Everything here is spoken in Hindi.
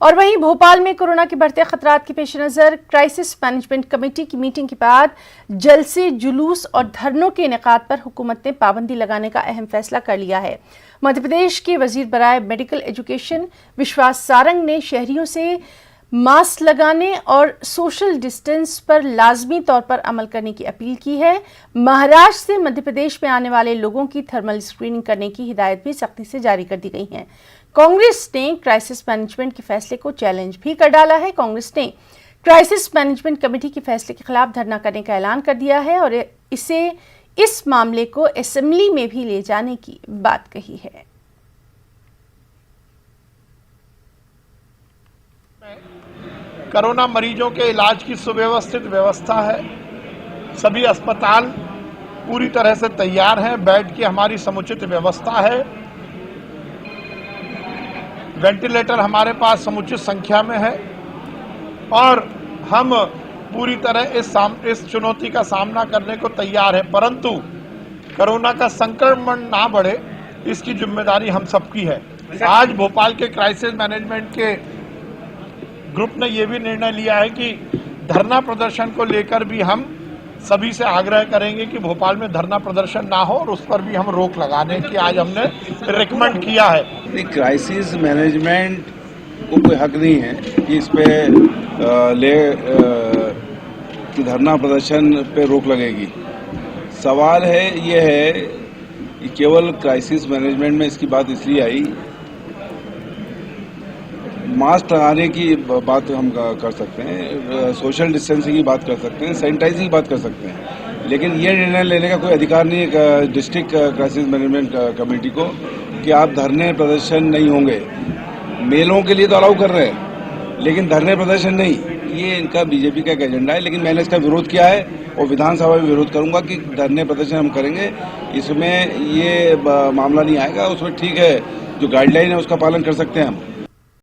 और वहीं भोपाल में कोरोना के बढ़ते खतरात के पेश नज़र क्राइसिस मैनेजमेंट कमेटी की मीटिंग के बाद जलसे, जुलूस और धरनों के इनेकाद पर हुकूमत ने पाबंदी लगाने का अहम फैसला कर लिया है। मध्य प्रदेश के वजीर बराए मेडिकल एजुकेशन विश्वास सारंग ने शहरियों से मास्क लगाने और सोशल डिस्टेंस पर लाजमी तौर पर अमल करने की अपील की है। महाराष्ट्र से मध्य प्रदेश में आने वाले लोगों की थर्मल स्क्रीनिंग करने की हिदायत भी सख्ती से जारी कर दी गई है। कांग्रेस ने क्राइसिस मैनेजमेंट के फैसले को चैलेंज भी कर डाला है। कांग्रेस ने क्राइसिस मैनेजमेंट कमेटी के फैसले के खिलाफ धरना करने का ऐलान कर दिया है और इस मामले को असेंबली में भी ले जाने की बात कही है। कोरोना मरीजों के इलाज की सुव्यवस्थित व्यवस्था है। सभी अस्पताल पूरी तरह से तैयार हैं। बेड की हमारी समुचित व्यवस्था है। वेंटिलेटर हमारे पास समुचित संख्या में है और हम पूरी तरह इस चुनौती का सामना करने को तैयार है। परंतु कोरोना का संक्रमण ना बढ़े, इसकी जिम्मेदारी हम सबकी है। आज भोपाल के क्राइसिस मैनेजमेंट के ग्रुप ने यह भी निर्णय लिया है कि धरना प्रदर्शन को लेकर भी हम सभी से आग्रह करेंगे कि भोपाल में धरना प्रदर्शन ना हो और उस पर भी हम रोक लगाने की आज हमने रिकमेंड किया है। क्राइसिस मैनेजमेंट को कोई हक नहीं है कि इस पे कि धरना प्रदर्शन पे रोक लगेगी। सवाल ये है कि केवल क्राइसिस मैनेजमेंट में इसकी बात इसलिए आई, मास्क लगाने की बात हम कर सकते हैं, सोशल डिस्टेंसिंग की बात कर सकते हैं, सैनिटाइजिंग की बात कर सकते हैं, लेकिन ये निर्णय लेने का कोई अधिकार नहीं है डिस्ट्रिक्ट क्राइसिस मैनेजमेंट कमेटी को कि आप धरने प्रदर्शन नहीं होंगे। मेलों के लिए तो अलाउ कर रहे हैं लेकिन धरने प्रदर्शन नहीं। ये इनका बीजेपी का एक एजेंडा है, लेकिन मैंने इसका विरोध किया है और विधानसभा में विरोध करूंगा कि धरने प्रदर्शन हम करेंगे। इसमें ये मामला नहीं आएगा। उसमें ठीक है, जो गाइडलाइन है उसका पालन कर सकते हैं हम।